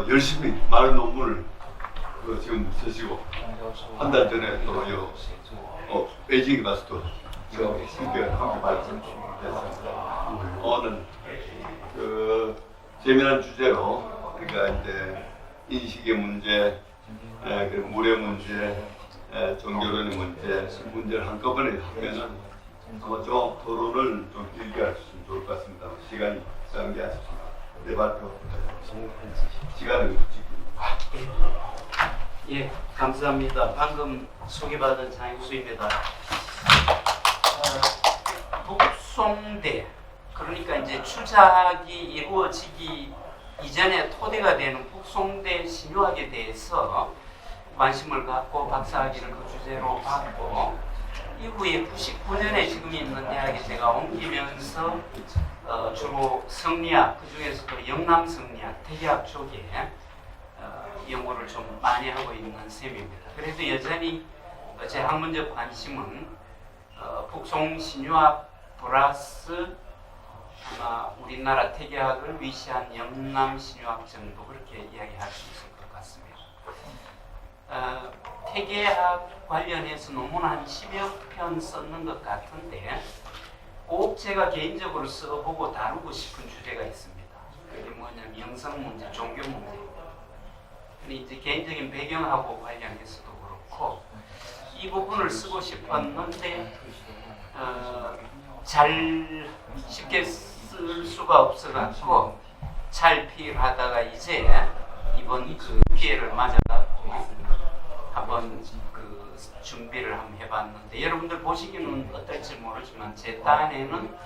열심히 많은 논문을 지금 쓰시고 한 달 전에 또 베이징에 가서 또 함께 발표했습니다. 오늘 그 재미난 주제로 우리가 이제 인식의 문제, 그리고 물의 문제, 종교론의 문제를 한꺼번에 하면은 아마 좀 토론을 좀 길게 할 수 있으면 좋을 것 같습니다. 시간이 낭비하십시오. 내 발표 시간을 예, 감사합니다. 방금 소개받은 장영수입니다. 북송대, 그러니까 이제 추작이 이루어지기 이전에 토대가 되는 북송대 신유학에 대해서 관심을 갖고 박사학위를 그 주제로 받고 이후에 99년에 지금 있는 대학에 제가 옮기면서 주로 성리학, 그 중에서도 영남성리학, 대리학 쪽에 연구를 좀 많이 하고 있는 셈입니다. 그래도 여전히 제 학문적 관심은 북송 신유학 플러스 아마 우리나라 태계학을 위시한 영남 신유학 정도 그렇게 이야기할 수 있을 것 같습니다. 태계학 관련해서 논문 한 10여 편 썼는 것 같은데 꼭 제가 개인적으로 써보고 다루고 싶은 주제가 있습니다. 그게 뭐냐면 영성 문제, 종교 문제입니다. 근데 이제 개인적인 배경하고 관련해서도 그렇고 이 부분을 쓰고 싶었는데 잘 쉽게 쓸 수가 없어갖고 찰필하다가 이제 이번 그 기회를 맞아갖고 한번 그 준비를 한번 해봤는데 여러분들 보시기는 어떨지 모르지만 제 딴에는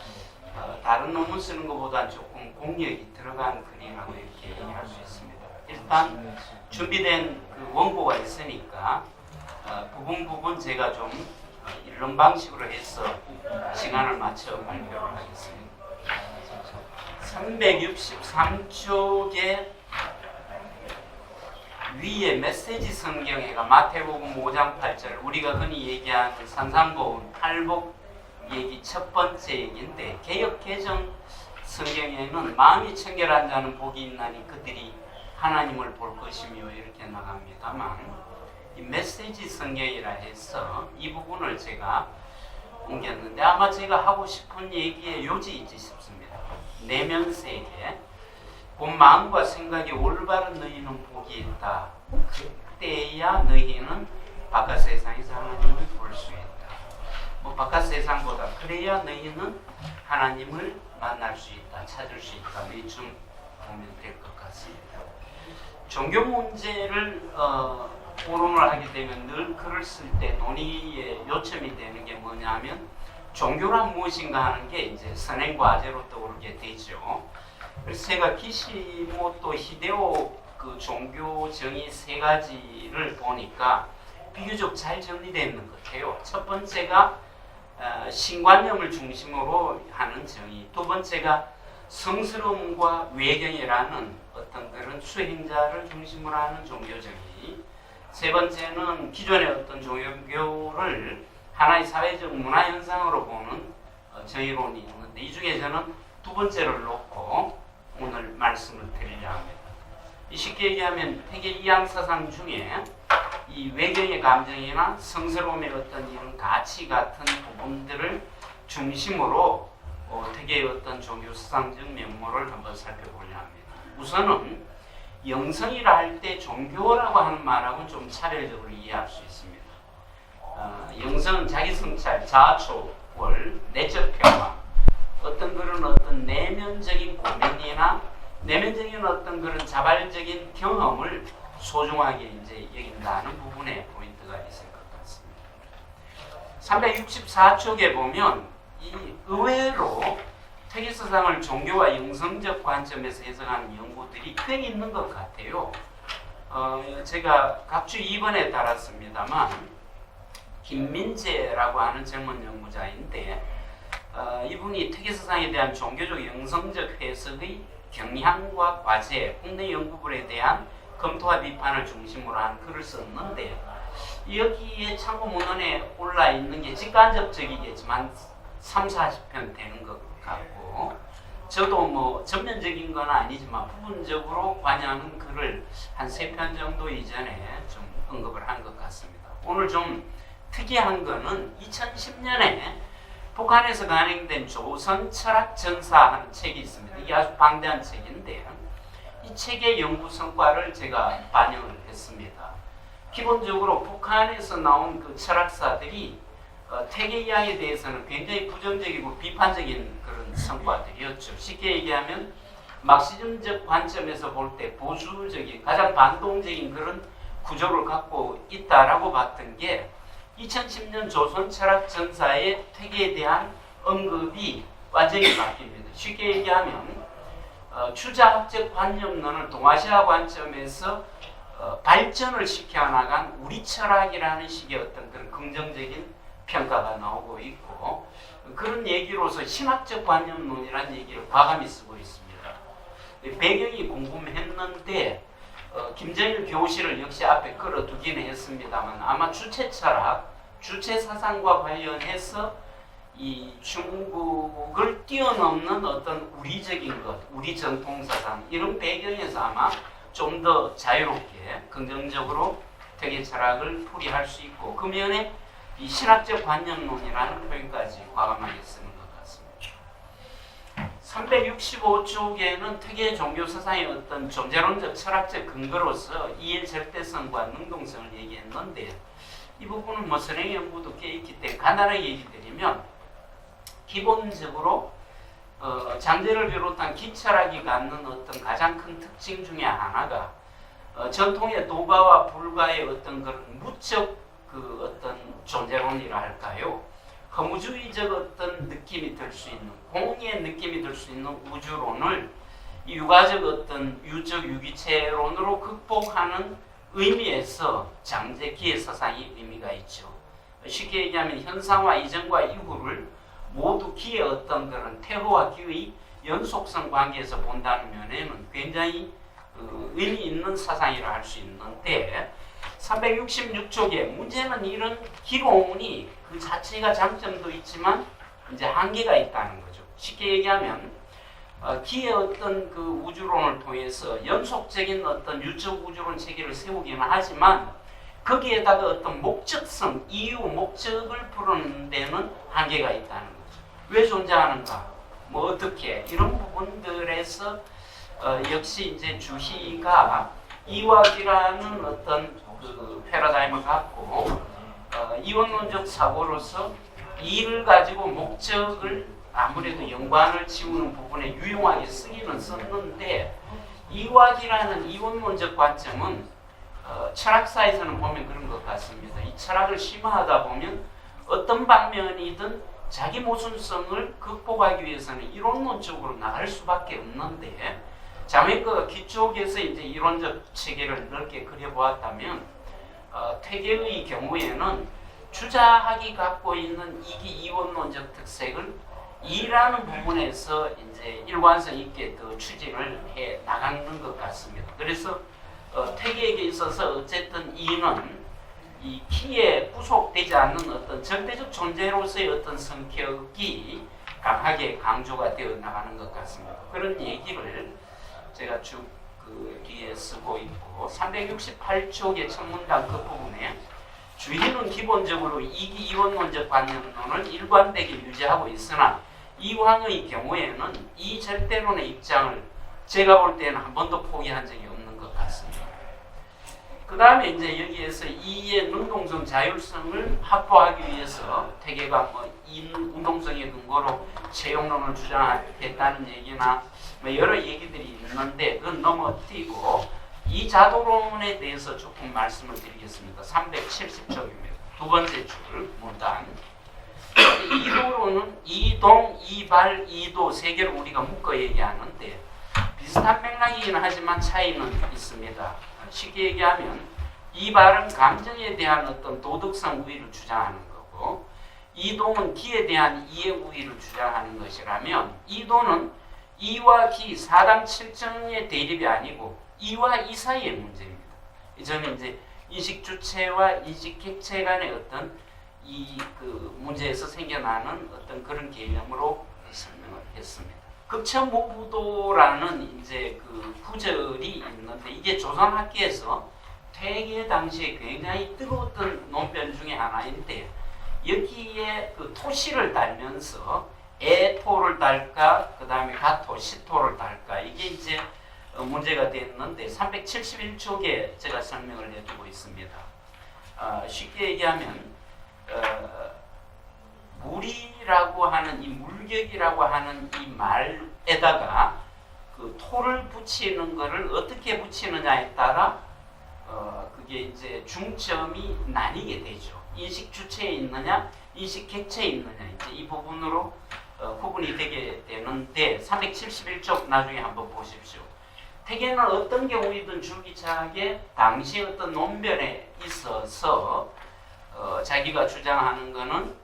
다른 논문 쓰는 것보다 조금 공력이 들어간 글이라고 이렇게 얘기할 수 있습니다. 일단 준비된 그 원고가 있으니까 부분 제가 좀 이런 방식으로 해서 시간을 맞춰 발표를 하겠습니다. 363쪽에 위에 메시지 성경회가 마태복음 5장 8절 우리가 흔히 얘기하는 산상보훈 팔복 얘기 첫 번째 얘기인데 개역 개정 성경에는 마음이 청결한 자는 복이 있나니 그들이 하나님을 볼 것이며 이렇게 나갑니다만 이 메시지 성경이라 해서 이 부분을 제가 옮겼는데 아마 제가 하고 싶은 얘기의 요지이지 싶습니다. 내면 세계 본 마음과 생각이 올바른 너희는 복이 있다. 그때야 너희는 바깥 세상에서 하나님을 볼 수 있다. 뭐 바깥 세상보다 그래야 너희는 하나님을 만날 수 있다. 찾을 수 있다. 이쯤 보면 될 것 같습니다. 종교 문제를 토론을 하게 되면 늘 글을 쓸 때 논의의 요점이 되는 게 뭐냐면 종교란 무엇인가 하는 게 이제 선행과제로 떠오르게 되죠. 그래서 제가 기시모토 히데오 그 종교 정의 세 가지를 보니까 비교적 잘 정리되어 있는 것 같아요. 첫 번째가 신관념을 중심으로 하는 정의, 두 번째가 성스러움과 외경이라는 어떤 그런 수행자를 중심으로 하는 종교 정의, 세 번째는 기존의 어떤 종교를 하나의 사회적 문화 현상으로 보는 정의론이 있는데 이 중에 저는 두 번째를 놓고 오늘 말씀을 드리려 합니다. 쉽게 얘기하면 태계 이양 사상 중에 이 외경의 감정이나 성스러움의 어떤 이런 가치 같은 부분들을 중심으로 태계의 어떤 종교 사상적 면모를 한번 살펴보려 합니다. 우선은 영성이라 할 때 종교라고 하는 말하고는 좀 차별적으로 이해할 수 있습니다. 영성은 자기 성찰, 자아초월, 내적 평화, 어떤 그런 어떤 내면적인 고민이나 내면적인 어떤 그런 자발적인 경험을 소중하게 이제 여긴다는 부분에 포인트가 있을 것 같습니다. 364쪽에 보면 이 의외로 태계사상을 종교와 영성적 관점에서 해석하는 연구들이 꽤 있는 것 같아요. 제가 각주 2번에 달았습니다만 김민재라고 하는 젊은 연구자인데 이분이 태계사상에 대한 종교적 영성적 해석의 경향과 과제, 국내 연구물에 대한 검토와 비판을 중심으로 한 글을 썼는데 여기에 참고 문헌에 올라 있는 게 직간접적이겠지만 30-40편 되는 것 같고 저도 뭐 전면적인 건 아니지만 부분적으로 관여하는 글을 한 3편 정도 이전에 좀 언급을 한 것 같습니다. 오늘 좀 특이한 거는 2010년에 북한에서 간행된 조선 철학 전사하는 책이 있습니다. 이게 아주 방대한 책인데 이 책의 연구 성과를 제가 반영을 했습니다. 기본적으로 북한에서 나온 그 철학사들이 퇴계이항에 대해서는 굉장히 부정적이고 비판적인 그런 성과들이었죠. 쉽게 얘기하면 막시즘적 관점에서 볼 때 보수적인 가장 반동적인 그런 구조를 갖고 있다라고 봤던 게 2010년 조선 철학 전사의 퇴계에 대한 언급이 완전히 바뀝니다. 쉽게 얘기하면 추자학적 관념론을 동아시아 관점에서 발전을 시켜나간 우리 철학이라는 식의 어떤 그런 긍정적인 평가가 나오고 있고 그런 얘기로서 신학적 관념론이라는 얘기를 과감히 쓰고 있습니다. 배경이 궁금했는데 김정일 교실을 역시 앞에 끌어두기는 했습니다만 아마 주체 철학, 주체 사상과 관련해서 이 중국을 뛰어넘는 어떤 우리적인 것, 우리 전통 사상 이런 배경에서 아마 좀 더 자유롭게 긍정적으로 퇴계 철학을 풀이할 수 있고 그 면에 이 신학적 관념론이라는 표현까지 과감하게 쓰는 것 같습니다. 365쪽에는 퇴계 종교 사상의 어떤 존재론적 철학적 근거로서 이해 절대성과 능동성을 얘기했는데 이 부분은 뭐 선행 연구도 꽤 있기 때문에 간단하게 얘기 드리면 기본적으로 장제를 비롯한 기철학이 갖는 어떤 가장 큰 특징 중에 하나가 전통의 도가와 불가의 어떤 그런 무적 그 어떤 존재론이라 할까요? 허무주의적 어떤 느낌이 들 수 있는 공의 느낌이 들 수 있는 우주론을 유가적 어떤 유적 유기체론으로 극복하는 의미에서 장제 기해 사상이 의미가 있죠. 쉽게 얘기하면 현상화 이전과 이후를 모두 기의 어떤 그런 태호와 기의 연속성 관계에서 본다는 면에는 굉장히 의미 있는 사상이라 할 수 있는데 366쪽에 문제는 이런 기론이 그 자체가 장점도 있지만 이제 한계가 있다는 거죠. 쉽게 얘기하면 기의 어떤 그 우주론을 통해서 연속적인 어떤 유적 우주론 체계를 세우기는 하지만 거기에다가 어떤 목적성, 이유, 목적을 풀어내는 데는 한계가 있다는 거죠. 왜 존재하는가? 뭐 어떻게? 이런 부분들에서 역시 이제 주희가 이와기라는 어떤 그 패러다임을 갖고 이원론적 사고로서 이를 가지고 목적을 아무래도 연관을 지우는 부분에 유용하게 쓰기는 썼는데 이와기라는 이원론적 관점은 철학사에서는 보면 그런 것 같습니다. 이 철학을 심화하다 보면 어떤 방면이든 자기 모순성을 극복하기 위해서는 이론론적으로 나갈 수밖에 없는데 자매과가 기쪽에서 이제 이론적 체계를 넓게 그려보았다면 퇴계의 경우에는 주자학이 갖고 있는 이기 이원론적 특색을 이라는 부분에서 이제 일관성 있게 더 추진을 해 나가는 것 같습니다. 그래서 퇴계에게 있어서 어쨌든 이는 이 키에 구속되지 않는 어떤 절대적 존재로서의 어떤 성격이 강하게 강조가 되어 나가는 것 같습니다. 그런 얘기를 제가 쭉 그 뒤에 쓰고 있고 368쪽의 첫 문단 그 부분에 주인은 기본적으로 이기 이원론적 관념론을 일관되게 유지하고 있으나 이황의 경우에는 이 절대론의 입장을 제가 볼 때는 한 번도 포기한 적이 없는 것 같습니다. 그 다음에 이제 여기에서 이의 능동성 자율성을 확보하기 위해서 퇴계가 뭐 이 운동성의 근거로 채용론을 주장했다는 얘기나 뭐 여러 얘기들이 있는데 그건 넘어뛰고 이 자도론에 대해서 조금 말씀을 드리겠습니다. 370쪽입니다. 두 번째 줄 문단. 이도론은 이동, 이발, 이도 세 개를 우리가 묶어 얘기하는데 비슷한 맥락이긴 하지만 차이는 있습니다. 쉽게 얘기하면 이발은 감정에 대한 어떤 도덕성 우위를 주장하는 거고 이동은 기에 대한 이해 우위를 주장하는 것이라면 이도는 이와 기 사당 칠정의 대립이 아니고 이와 이 사이의 문제입니다. 저는 이제 인식 주체와 인식 객체 간의 어떤 이 그 문제에서 생겨나는 어떤 그런 개념으로 설명을 했습니다. 극천무부도라는 이제 그 구절이 있는데 이게 조선학계에서 퇴계 당시에 굉장히 뜨거웠던 논변 중에 하나인데 여기에 그 토시를 달면서 애토를 달까 그 다음에 가토, 시토를 달까 이게 이제 문제가 됐는데 371쪽에 제가 설명을 해두고 있습니다. 쉽게 얘기하면 물이라고 하는 이 물격이라고 하는 이 말에다가 그 토를 붙이는 것을 어떻게 붙이느냐에 따라 그게 이제 중점이 나뉘게 되죠. 인식 주체에 있느냐, 인식 객체에 있느냐 이제 이 부분으로 구분이 되게 되는데 371쪽 나중에 한번 보십시오. 태계는 어떤 경우이든 줄기차게 당시 어떤 논변에 있어서 자기가 주장하는 것은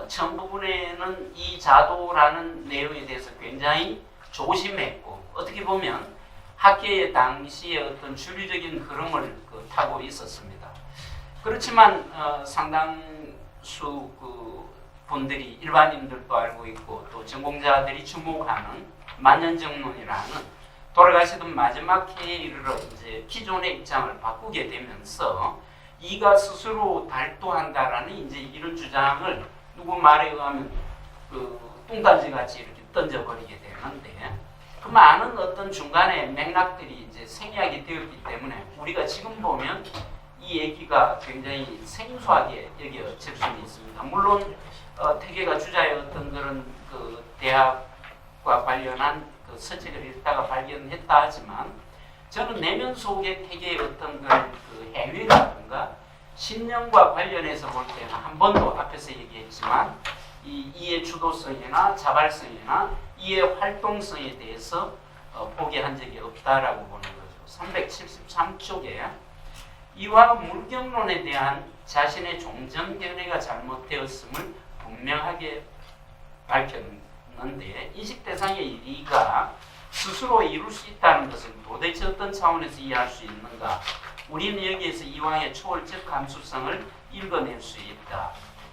처음 부분에는 이 자도라는 내용에 대해서 굉장히 조심했고 어떻게 보면 학계의 당시의 어떤 주류적인 흐름을 타고 있었습니다. 그렇지만 상당수 분들이 일반인들도 알고 있고 또 전공자들이 주목하는 만년정론이라는 돌아가시던 마지막 해에 이르러 이제 기존의 입장을 바꾸게 되면서 이가 스스로 달도한다라는 이제 이런 주장을 누구 말에 의하면 뚱딴지 같이 이렇게 던져버리게 되는데 그 많은 어떤 중간에 맥락들이 이제 생략이 되었기 때문에 우리가 지금 보면 이 얘기가 굉장히 생소하게 여겨질 수는 있습니다. 물론 태계가 주자였던 그런 그 대학과 관련한 그 서책을 읽다가 발견했다 하지만 저는 내면 속의 태계의 어떤 그 해외라든가 신념과 관련해서 볼 때는 한 번도 앞에서 얘기했지만 이 이의 주도성이나 자발성이나 이의 활동성에 대해서 포기한 적이 없다라고 보는 거죠. 373쪽에 이와 물경론에 대한 자신의 종전견해가 잘못되었음을 분명하게 밝혔는데 인식 대상의 이가 스스로 이룰 수 있다는 것을 도대체 어떤 차원에서 이해할 수 있는가? 우리는 여기에서 이왕의 초월적 감수성을 읽어낼 수 있다.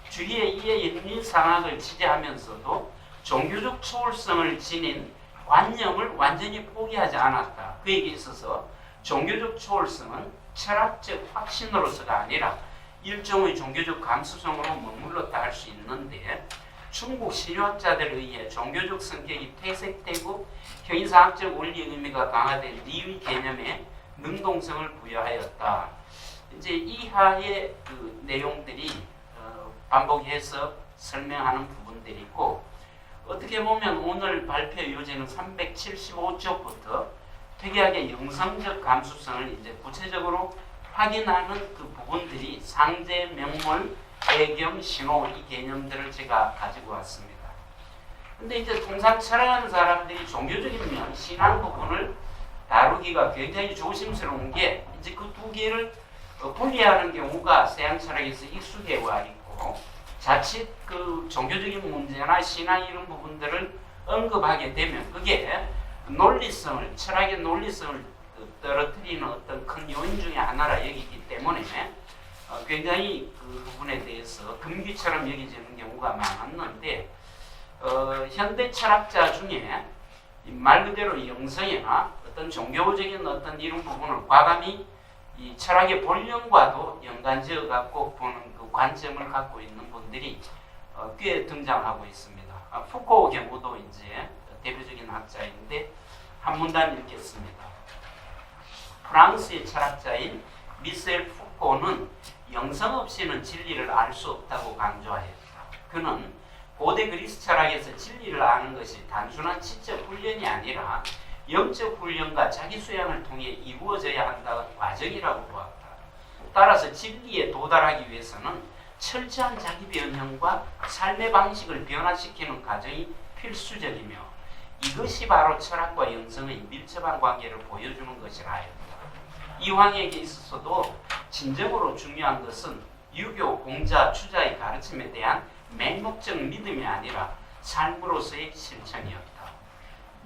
주위에 이의 인민상학을 지지하면서도 종교적 초월성을 지닌 관념을 완전히 포기하지 않았다. 그에게 있어서 종교적 초월성은 철학적 확신으로서가 아니라 일종의 종교적 감수성으로 머물렀다 할 수 있는데 중국 신유학자들에 의해 종교적 성격이 퇴색되고 현인사학적 원리 의미가 강화된 리의 개념에 능동성을 부여하였다. 이제 이하의 그 내용들이 반복해서 설명하는 부분들이 있고 어떻게 보면 오늘 발표 요지는 375쪽부터 퇴계학의 영성적 감수성을 이제 구체적으로 확인하는 그 부분들이 상제, 명물, 애경, 신호 이 개념들을 제가 가지고 왔습니다. 근데 이제 통상 철학하는 사람들이 종교적인 면, 신앙 부분을 다루기가 굉장히 조심스러운 게 이제 그 두 개를 분리하는 경우가 서양 철학에서 익숙해 와 있고 자칫 그 종교적인 문제나 신앙 이런 부분들을 언급하게 되면 그게 논리성을 철학의 논리성을 떨어뜨리는 어떤 큰 요인 중에 하나라 여기기 때문에 굉장히 그 부분에 대해서 금기처럼 여겨지는 경우가 많았는데 현대 철학자 중에 말 그대로 영성이나 어떤 종교적인 어떤 이런 부분을 과감히 이 철학의 본령과도 연관지어 갖고 보는 그 관점을 갖고 있는 분들이 꽤 등장하고 있습니다. 푸코 경우도 이제 대표적인 학자인데 한 문단 읽겠습니다. 프랑스의 철학자인 미셀 푸코는 영성 없이는 진리를 알 수 없다고 강조하였다. 그는 고대 그리스 철학에서 진리를 아는 것이 단순한 지적 훈련이 아니라 영적 훈련과 자기 수양을 통해 이루어져야 한다는 과정이라고 보았다. 따라서 진리에 도달하기 위해서는 철저한 자기 변형과 삶의 방식을 변화시키는 과정이 필수적이며 이것이 바로 철학과 영성의 밀접한 관계를 보여주는 것이라 하였다. 이황에게 있어서도 진정으로 중요한 것은 유교, 공자, 추자의 가르침에 대한 맹목적 믿음이 아니라 삶으로서의 실천이었다.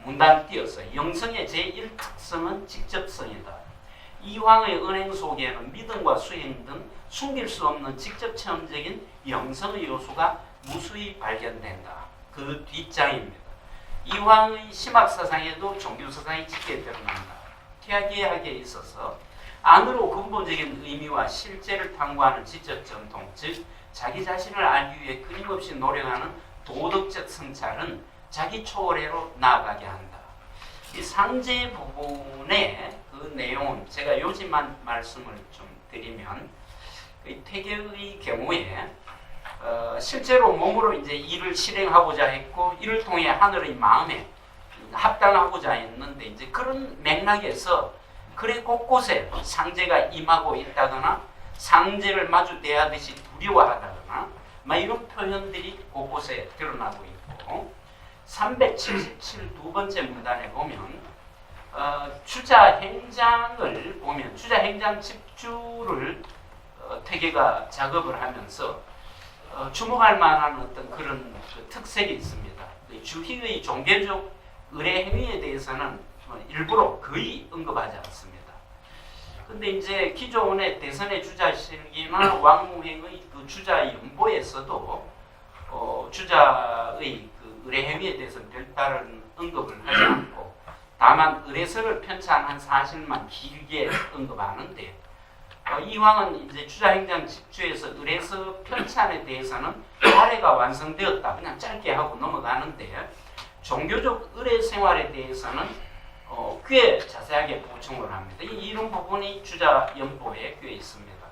문단 띄어서 영성의 제1특성은 직접성이다. 이황의 은행 속에는 믿음과 수행 등 숨길 수 없는 직접 체험적인 영성의 요소가 무수히 발견된다. 그 뒷장입니다. 이황의 심학사상에도 종교사상이 짙게 드러난다. 퇴계학에 있어서 안으로 근본적인 의미와 실제를 탐구하는 지적 전통, 즉 자기 자신을 알기 위해 끊임없이 노력하는 도덕적 성찰은 자기 초월해로 나아가게 한다. 이 상제 부분의 그 내용은 제가 요지만 말씀을 좀 드리면, 퇴계의 경우에 실제로 몸으로 이제 일을 실행하고자 했고, 이를 통해 하늘의 마음에 합당하고자 했는데, 이제 그런 맥락에서 글의 곳곳에 상제가 임하고 있다거나 상제를 마주 대하듯이 두려워하다거나 이런 표현들이 곳곳에 드러나고 있고, 377 두 번째 문단에 보면 주자행장을 보면 주자행장 집주를 퇴계가 작업을 하면서 주목할 만한 어떤 그런 특색이 있습니다. 주희의 종교적 의례 행위에 대해서는 일부러 거의 언급하지 않습니다. 근데 이제 기존의 대선의 주자실기나 왕무행의 그 주자 연보에서도 주자의 그 의례 행위에 대해서는 별다른 언급을 하지 않고, 다만 의례서를 편찬한 사실만 길게 언급하는데, 이황은 이제 주자행장 집주에서 의례서 편찬에 대해서는 사례가 완성되었다 그냥 짧게 하고 넘어가는데, 종교적 의례 생활에 대해서는 꽤 자세하게 보충을 합니다. 이런 부분이 주자 연보에 꽤 있습니다.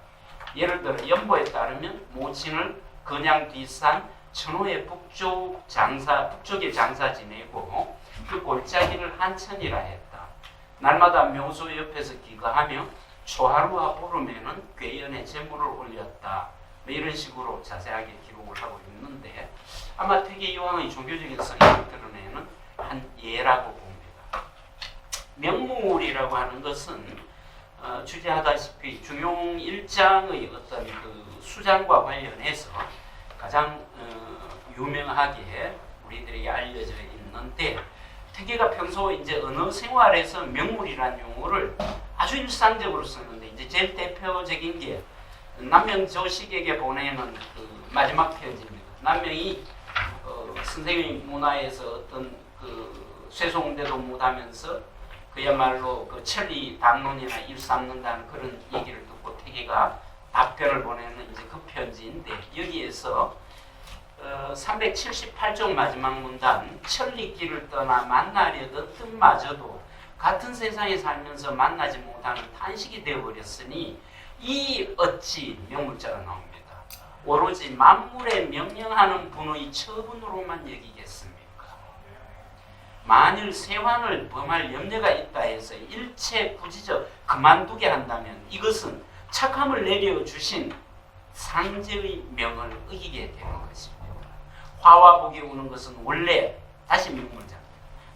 예를 들어 연보에 따르면 모친을 건양 뒷산 천호의 북쪽에 장사 지내고 그 골짜기를 한천이라 했다. 날마다 묘소 옆에서 기거하며 초하루와 보름에는 꾀연에 제물을 올렸다. 이런 식으로 자세하게 기록을 하고 있는데, 아마 퇴계 이황의 종교적인 성향을 드러내는 한 예라고 봅니다. 명물이라고 하는 것은 주제하다시피 중용 1장의 어떤 그 수장과 관련해서 가장 유명하게 우리들에게 알려져 있는데, 퇴계가 평소 이제 언어 생활에서 명물이라는 용어를 아주 일상적으로 쓰는데, 이제 제일 대표적인 게 남명조식에게 보내는 그 마지막 편지입니다. 남명이 선생의 문화에서 어떤 그 쇠송대도 못하면서 그야말로 그 천리 담론이나 일삼는다는 그런 얘기를 듣고 퇴계가 답변을 보내는 이제 그 편지인데, 여기에서 378쪽 마지막 문단, 천리길을 떠나 만나려던 뜻마저도 같은 세상에 살면서 만나지 못하는 탄식이 되어버렸으니 이 어찌 명물자가 나옵니다. 오로지 만물에 명령하는 분의 처분으로만 여기겠습니까? 만일 세환을 범할 염려가 있다 해서 일체 구지적 그만두게 한다면 이것은 착함을 내려주신 상제의 명을 어기게 되는 것입니다. 화와 복이 오는 것은 원래 다시 명물자입니다.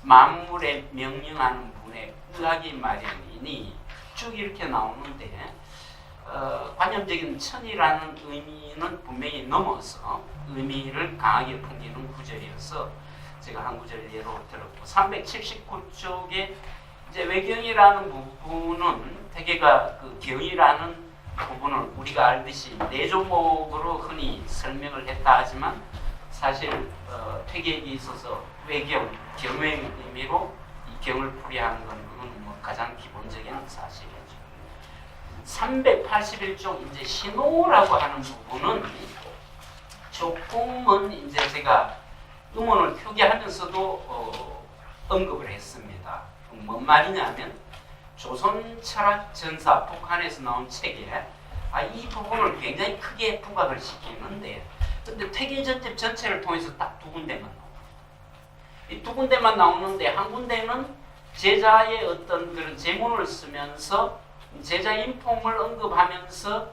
만물에 명령하는 분의 의하기 마련이니 쭉 이렇게 나오는데, 관념적인 천이라는 의미는 분명히 넘어서 의미를 강하게 풍기는 구절이어서 제가 한 구절 예로 들었고, 379쪽에 이제 외경이라는 부분은 퇴계가 그 경이라는 부분을 우리가 알듯이 네 조목으로 흔히 설명을 했다 하지만, 사실 퇴계에 있어서 외경, 경의 의미로 이 경을 풀이하는 건 뭐 가장 기본적인 사실이죠. 381쪽 이제 신호라고 하는 부분은 조금은 이제 제가 음원을 표기하면서도 언급을 했습니다. 뭔 말이냐면, 조선 철학 전사 북한에서 나온 책에 이 부분을 굉장히 크게 부각을 시키는데, 근데 퇴계 전집 전체를 통해서 딱 두 군데만 나옵니다. 이 두 군데만 나오는데, 한 군데는 제자의 어떤 그런 제문을 쓰면서 제자 인품을 언급하면서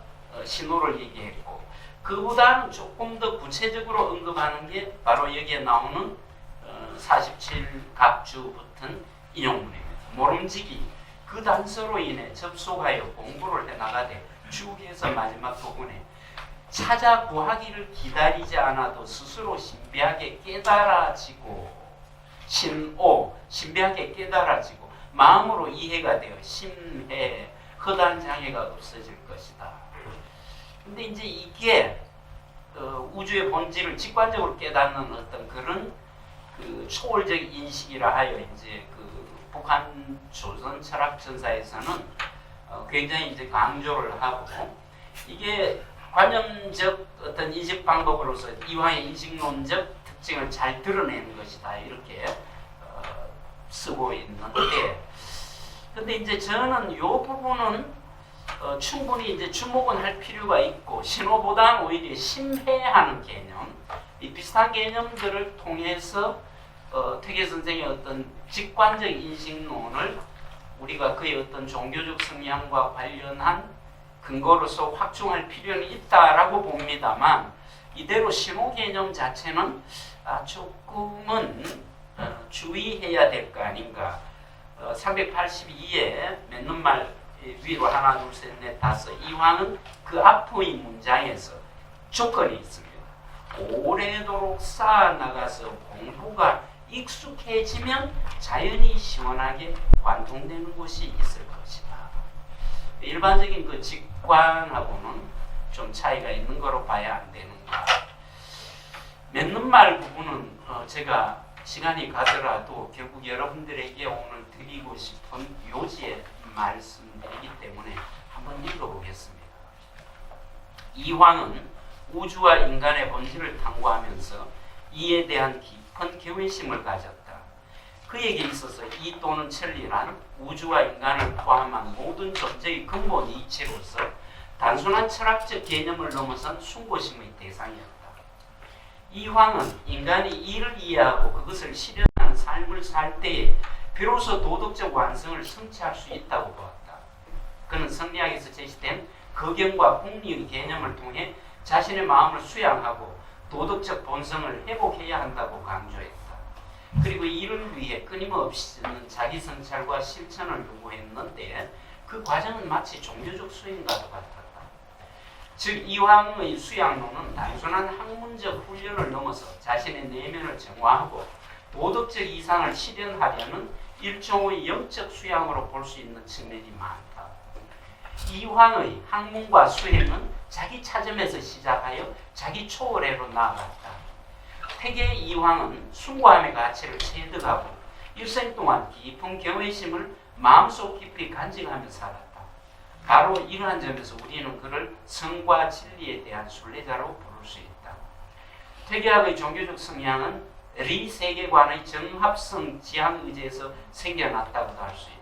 신호를 얘기했고, 그보다는 조금 더 구체적으로 언급하는 게 바로 여기에 나오는 47각주 붙은 인용문입니다. 모름지기 그 단서로 인해 접속하여 공부를 해나가되 쭉에서 마지막 부분에 찾아 구하기를 기다리지 않아도 스스로 신비하게 깨달아지고, 신비하게 깨달아지고 마음으로 이해가 되어 심해 허다한 장애가 없어질 것이다. 근데 이제 이게 우주의 본질을 직관적으로 깨닫는 어떤 그런 그 초월적 인식이라 하여 이제 그 북한 조선 철학 전사에서는 굉장히 이제 강조를 하고 이게 관념적 어떤 인식 방법으로서 이황의 인식론적 특징을 잘 드러내는 것이다 이렇게 쓰고 있는데, 근데 이제 저는 이 부분은 충분히 이제 주목은 할 필요가 있고 신호보다는 오히려 심해하는 개념, 이 비슷한 개념들을 통해서 퇴계 선생의 어떤 직관적 인식론을 우리가 그의 어떤 종교적 성향과 관련한 근거로서 확충할 필요는 있다라고 봅니다만, 이대로 신호 개념 자체는 조금은 주의해야 될 거 아닌가. 382에 맺는 말 위로 하나 둘 셋 넷 다섯, 이황은 그 앞의 문장에서 조건이 있습니다. 오래도록 쌓아나가서 공부가 익숙해지면 자연히 시원하게 관통되는 곳이 있을 것이다. 일반적인 그 직관하고는 좀 차이가 있는 거로 봐야 안 되는가. 맺는 말 부분은 제가 시간이 가더라도 결국 여러분들에게 오늘 드리고 싶은 요지의 말씀이기 때문에 한번 읽어보겠습니다. 이황은 우주와 인간의 본질을 탐구하면서 이에 대한 깊은 경외심을 가졌다. 그에게 있어서 이 또는 천리란 우주와 인간을 포함한 모든 존재의 근본 이치로서 단순한 철학적 개념을 넘어선 숭고심의 대상이었다. 이황은 인간이 이를 이해하고 그것을 실현하는 삶을 살 때에 비로소 도덕적 완성을 성취할 수 있다고 보았다. 그는 성리학에서 제시된 거경과 공리의 개념을 통해 자신의 마음을 수양하고 도덕적 본성을 회복해야 한다고 강조했다. 그리고 이를 위해 끊임없이는 자기 성찰과 실천을 요구했는데 그 과정은 마치 종교적 수행과도 같았다. 즉 이황의 수양론은 단순한 학문적 훈련을 넘어서 자신의 내면을 정화하고 도덕적 이상을 실현하려는 일종의 영적 수양으로 볼 수 있는 측면이 많다. 이황의 학문과 수행은 자기 차점에서 시작하여 자기 초월해로 나아갔다. 퇴계 이황은 숭고함의 가치를 체득하고 일생 동안 깊은 경외심을 마음속 깊이 간직하며 살았다. 바로 이러한 점에서 우리는 그를 성과 진리에 대한 순례자로 부를 수 있다. 퇴계학의 종교적 성향은 리 세계관의 정합성 지향 의제에서 생겨났다고도 할 수 있다.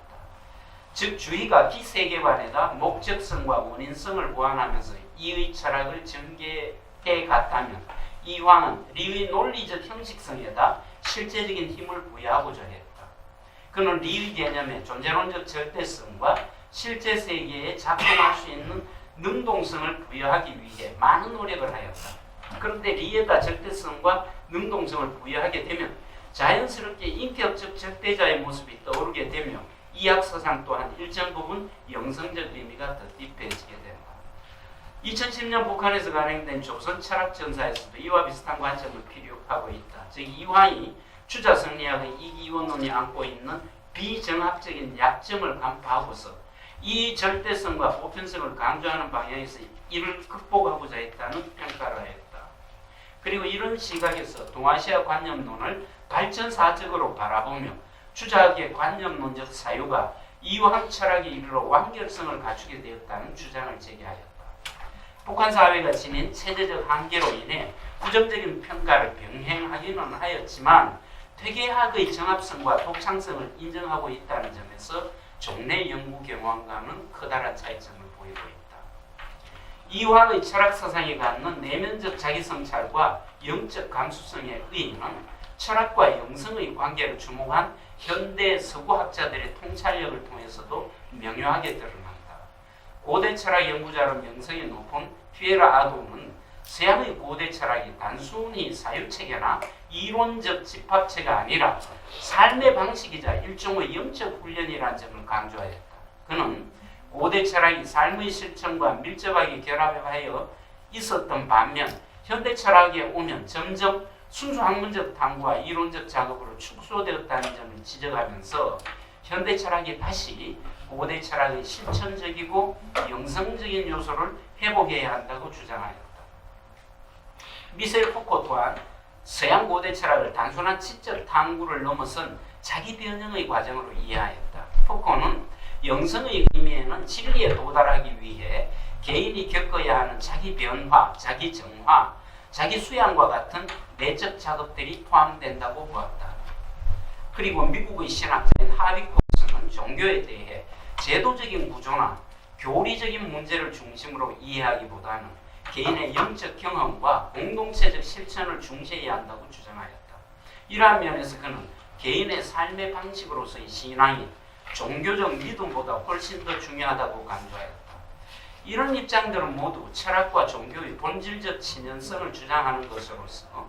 즉 주의가 비세계관에다 목적성과 원인성을 보완하면서 이의 철학을 전개해 갔다면 이황은 리의 논리적 형식성에다 실제적인 힘을 부여하고자 했다. 그는 리의 개념의 존재론적 절대성과 실제 세계에 작동할 수 있는 능동성을 부여하기 위해 많은 노력을 하였다. 그런데 리에다 절대성과 능동성을 부여하게 되면 자연스럽게 인격적 절대자의 모습이 떠오르게 되며 이학서상 또한 일정 부분 영성적 의미가 더 딥해지게 된다. 2010년 북한에서 간행된 조선 철학 전사에서도 이와 비슷한 관점을 필요하고 있다. 즉 이황이 주자 성리학의 이기원론이 안고 있는 비정합적인 약점을 간파하고서 이 절대성과 보편성을 강조하는 방향에서 이를 극복하고자 했다는 평가를 했다. 그리고 이런 시각에서 동아시아 관념론을 발전사적으로 바라보며 주자학의 관념론적 사유가 이황 철학에 이르러 완결성을 갖추게 되었다는 주장을 제기하였다. 북한 사회가 지닌 체제적 한계로 인해 부정적인 평가를 병행하기는 하였지만 퇴계학의 정합성과 독창성을 인정하고 있다는 점에서 종래 연구 경험과는 커다란 차이점을 보이고 있다. 이황의 철학 사상이 갖는 내면적 자기성찰과 영적 감수성의 의의는 철학과 영성의 관계를 주목한 현대 서구학자들의 통찰력을 통해서도 명료하게 드러난다. 고대 철학 연구자로 명성이 높은 피에라 아도는 서양의 고대 철학이 단순히 사유체계나 이론적 집합체가 아니라 삶의 방식이자 일종의 영적 훈련이라는 점을 강조하였다. 그는 고대 철학이 삶의 실천과 밀접하게 결합하여 있었던 반면 현대 철학에 오면 점점 순수 학문적 탐구와 이론적 작업으로 축소되었다는 점을 지적하면서 현대 철학이 다시 고대 철학의 실천적이고 영성적인 요소를 회복해야 한다고 주장하였다. 미셀 푸코 또한 서양 고대 철학을 단순한 지적 탐구를 넘어선 자기 변형의 과정으로 이해하였다. 푸코는 영성의 의미에는 진리에 도달하기 위해 개인이 겪어야 하는 자기 변화, 자기 정화, 자기 수양과 같은 내적 작업들이 포함된다고 보았다. 그리고 미국의 신학자인 하비코스는 종교에 대해 제도적인 구조나 교리적인 문제를 중심으로 이해하기보다는 개인의 영적 경험과 공동체적 실천을 중시해야 한다고 주장하였다. 이러한 면에서 그는 개인의 삶의 방식으로서의 신앙이 종교적 믿음보다 훨씬 더 중요하다고 강조하였다. 이런 입장들은 모두 철학과 종교의 본질적 친연성을 주장하는 것으로서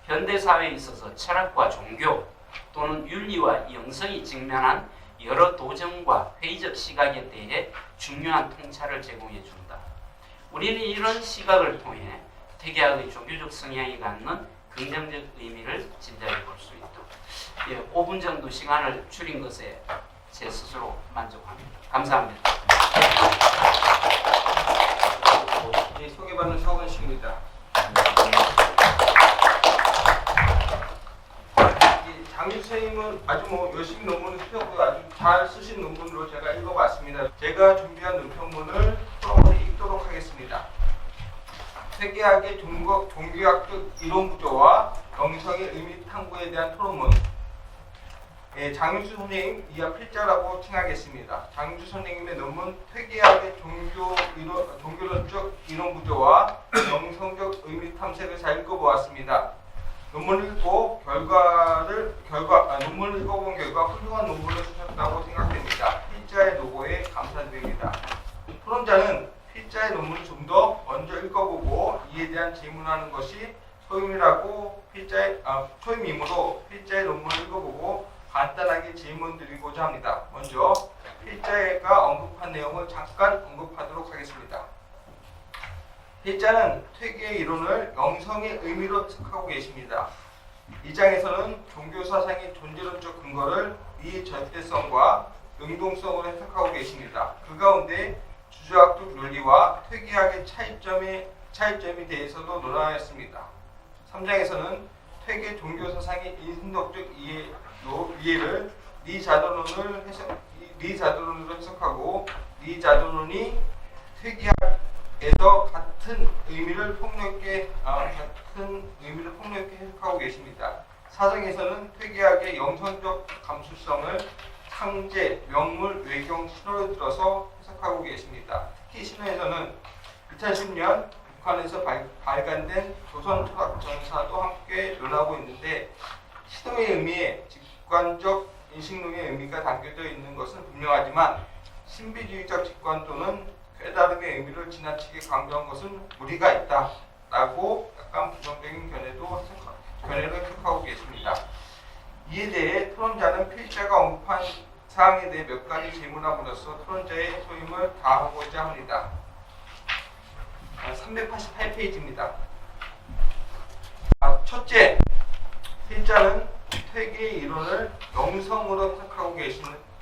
현대사회에 있어서 철학과 종교 또는 윤리와 영성이 직면한 여러 도전과 회의적 시각에 대해 중요한 통찰을 제공해 준다. 우리는 이런 시각을 통해 퇴계학의 종교적 성향이 갖는 긍정적 의미를 진단해 볼 수 있다. 5분 정도 시간을 줄인 것에 제 스스로 만족합니다. 감사합니다. 소개받는 서원식입니다. 장윤 선생님은 아주 열심히 논문을 쓰셨고 아주 잘 쓰신 논문으로 제가 읽어봤습니다. 제가 준비한 논평문을 토론을 읽도록 하겠습니다. 퇴계학의 종교학적 이론 구조와 영성의 의미 탐구에 대한 토론문. 장윤수 선생님 이하 필자라고 칭하겠습니다. 장윤수 선생님의 논문 퇴계학의 종교론적 이론 구조와 영성적 의미 탐색을 잘 읽어보았습니다. 논문을 읽고 논문을 읽어본 결과 훌륭한 논문을 쓰셨다고 생각됩니다. 필자의 노고에 감사드립니다. 토론자는 필자의 논문을 좀 더 먼저 읽어보고 이에 대한 질문하는 것이 소임이므로 필자의 논문을 읽어보고 간단하게 질문 드리고자 합니다. 먼저 필자가 언급한 내용을 잠깐 언급하도록 하겠습니다. 필자는 퇴계의 이론을 영성의 의미로 해석하고 계십니다. 이 장에서는 종교 사상의 존재론적 근거를 비절대성과 능동성으로 해석하고 계십니다. 그 가운데 주제학적 논리와 퇴계학의 차이점에 대해서도 논하였습니다. 3장에서는 퇴계 종교 사상의 인신덕적 이해를 리자도론으로 해석하고 리자도론이 퇴계학에서 같은 의미를 폭넓게 해석하고 계십니다. 4장에서는 퇴계학의 영성적 감수성을 상제, 명물, 외경, 신호를 들어서 해석하고 계십니다. 특히 신호에서는 2010년 북한에서 발간된 조선 철학 전사도 함께 논하고 있는데 신호의 의미에 직관적 인식론의 의미가 담겨져 있는 것은 분명하지만 신비주의적 직관론은 깨달음의 의미를 지나치게 강조한 것은 무리가 있다라고 약간 부정적인 견해를 해석하고 계십니다. 이에 대해 토론자는 필자가 언급한 사항에 대해 몇 가지 질문함으로써 토론자의 소임을 다하고자 합니다. 388페이지입니다. 첫째, 필자는 퇴계의 이론을 영성으로 해석하고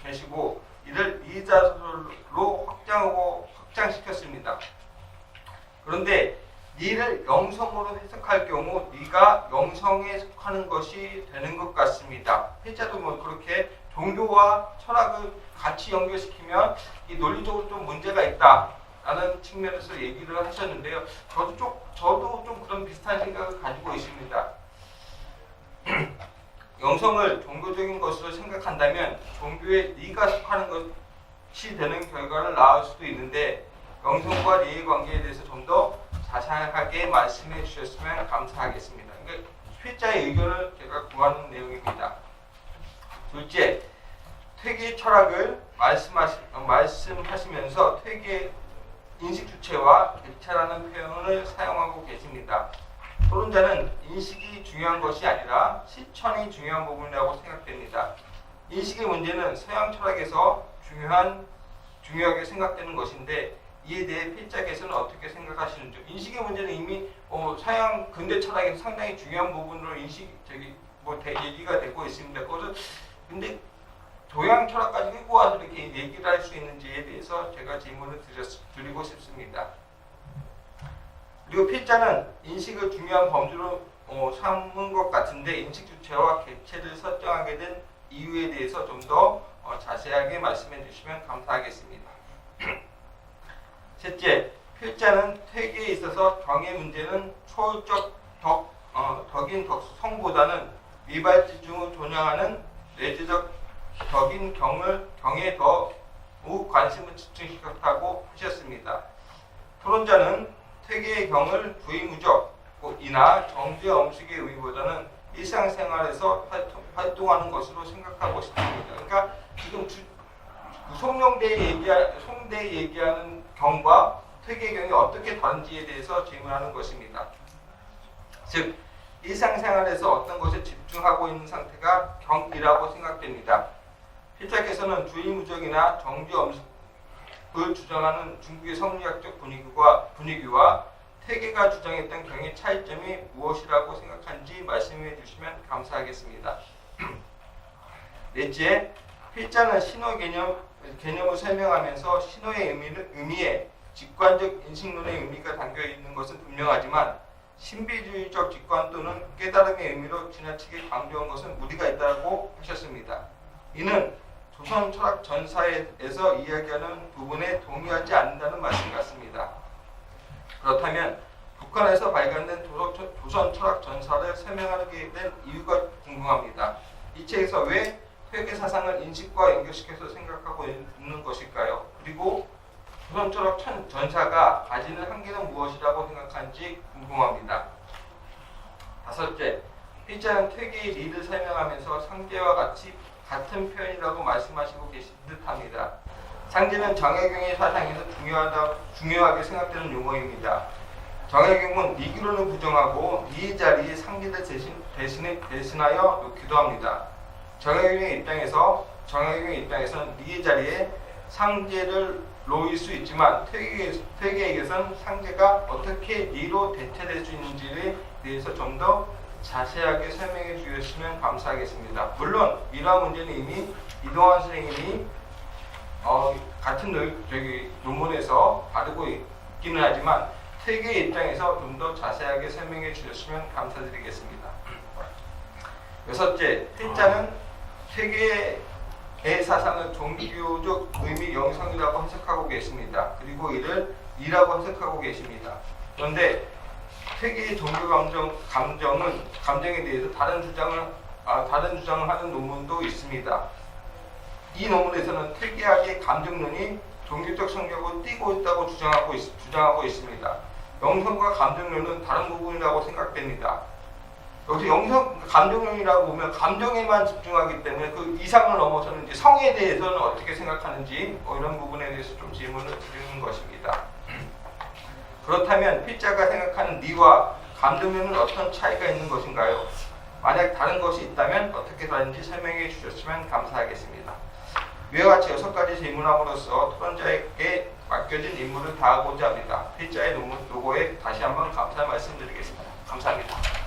계시고 이를 이자설로 확장시켰습니다. 그런데 니를 영성으로 해석할 경우 니가 영성에 속하는 것이 되는 것 같습니다. 필자도 그렇게 종교와 철학을 같이 연결시키면 이 논리적으로 좀 문제가 있다라는 측면에서 얘기를 하셨는데요. 저도 좀 그런 비슷한 생각을 가지고 있습니다. 영성을 종교적인 것으로 생각한다면 종교에 리가 속하는 것이 되는 결과를 낳을 수도 있는데 영성과 리의 관계에 대해서 좀 더 자세하게 말씀해 주셨으면 감사하겠습니다. 그러니까 필자의 의견을 제가 구하는 내용입니다. 둘째, 퇴계 철학을 말씀하시면서 퇴계 인식 주체와 객체라는 표현을 사용하고 계십니다. 토론자는 인식이 중요한 것이 아니라 실천이 중요한 부분이라고 생각됩니다. 인식의 문제는 서양 철학에서 중요하게 생각되는 것인데 이에 대해 필자께서는 어떻게 생각하시는지. 인식의 문제는 이미 서양 근대 철학에서 상당히 중요한 부분으로 얘기가 되고 있습니다. 근데 동양 철학까지 끌고 와서 이렇게 얘기를 할 수 있는지에 대해서 제가 질문을 드리고 싶습니다. 그리고 필자는 인식을 중요한 범주로 삼은 것 같은데 인식 주체와 객체를 설정하게 된 이유에 대해서 좀 더 자세하게 말씀해 주시면 감사하겠습니다. 셋째, 필자는 퇴계에 있어서 경의 문제는 초월적 덕인 덕성보다는 미발지중을 존영하는 내재적 덕인 경에 더욱 관심을 집중시켰다고 하셨습니다. 토론자는 퇴계의 경을 부의무적이나 정죄 엄식의 의미보다는 일상생활에서 활동하는 것으로 생각하고 싶습니다. 그러니까 지금 송대에 얘기하는 경과 퇴계의 경이 어떻게 다른지에 대해서 질문하는 것입니다. 즉, 일상생활에서 어떤 것에 집중하고 있는 상태가 경이라고 생각됩니다. 필자께서는 주의무적이나 정죄 엄식을 주장하는 중국의 성리학적 분위기와 퇴계가 주장했던 경의 차이점이 무엇이라고 생각하는지 말씀해 주시면 감사하겠습니다. 넷째, 필자는 신호 개념을 설명하면서 신호의 의미에 직관적 인식론의 의미가 담겨 있는 것은 분명하지만 신비주의적 직관 또는 깨달음의 의미로 지나치게 강조한 것은 무리가 있다고 하셨습니다. 이는 조선 철학 전사에서 이야기하는 부분에 동의하지 않는다는 말씀 같습니다. 그렇다면 북한에서 발간된 조선 철학 전사를 설명하게 된 이유가 궁금합니다. 이 책에서 왜 퇴계 사상을 인식과 연결시켜서 생각하고 있는 것일까요? 그리고 조선 철학 전사가 가지는 한계는 무엇이라고 생각하는지 궁금합니다. 다섯째, 필자는 퇴계의 리를 설명하면서 상제와 같은 표현이라고 말씀하시고 계신 듯합니다. 상제는 정혜경의 사상에서 중요하게 생각되는 용어입니다. 정혜경은 리기론을 부정하고 리의 자리에 상제를 대신하여 놓기도 합니다. 정혜경의 입장에서는 리의 자리에 상제를 놓일 수 있지만 퇴계에게서는 상제가 어떻게 리로 대체될 수 있는지에 대해서 좀 더 자세하게 설명해 주셨으면 감사하겠습니다. 물론 이러한 문제는 이미 이동환 선생님이 같은 논문에서 다루고 있기는 하지만 퇴계의 입장에서 좀 더 자세하게 설명해 주셨으면 감사드리겠습니다. 여섯째, 필자는 퇴계의 사상을 종교적 의미 영성이라고 해석하고 계십니다. 그리고 이를 이라고 해석하고 계십니다. 그런데 퇴계의 종교 감정에 대해서 다른 주장을 하는 논문도 있습니다. 이 논문에서는 퇴계학의 감정론이 종교적 성격을 띠고 있다고 주장하고 있습니다. 영성과 감정론은 다른 부분이라고 생각됩니다. 여기서 감정론이라고 보면 감정에만 집중하기 때문에 그 이상을 넘어서는 이제 성에 대해서는 어떻게 생각하는지 이런 부분에 대해서 좀 질문을 드리는 것입니다. 그렇다면 필자가 생각하는 리와 감정론은 어떤 차이가 있는 것인가요? 만약 다른 것이 있다면 어떻게 다른지 설명해 주셨으면 감사하겠습니다. 위와 같이 6가지 질문함으로써 토론자에게 맡겨진 임무를 다하고자 합니다. 필자의 논문 로고에 다시 한번 감사 말씀드리겠습니다. 감사합니다.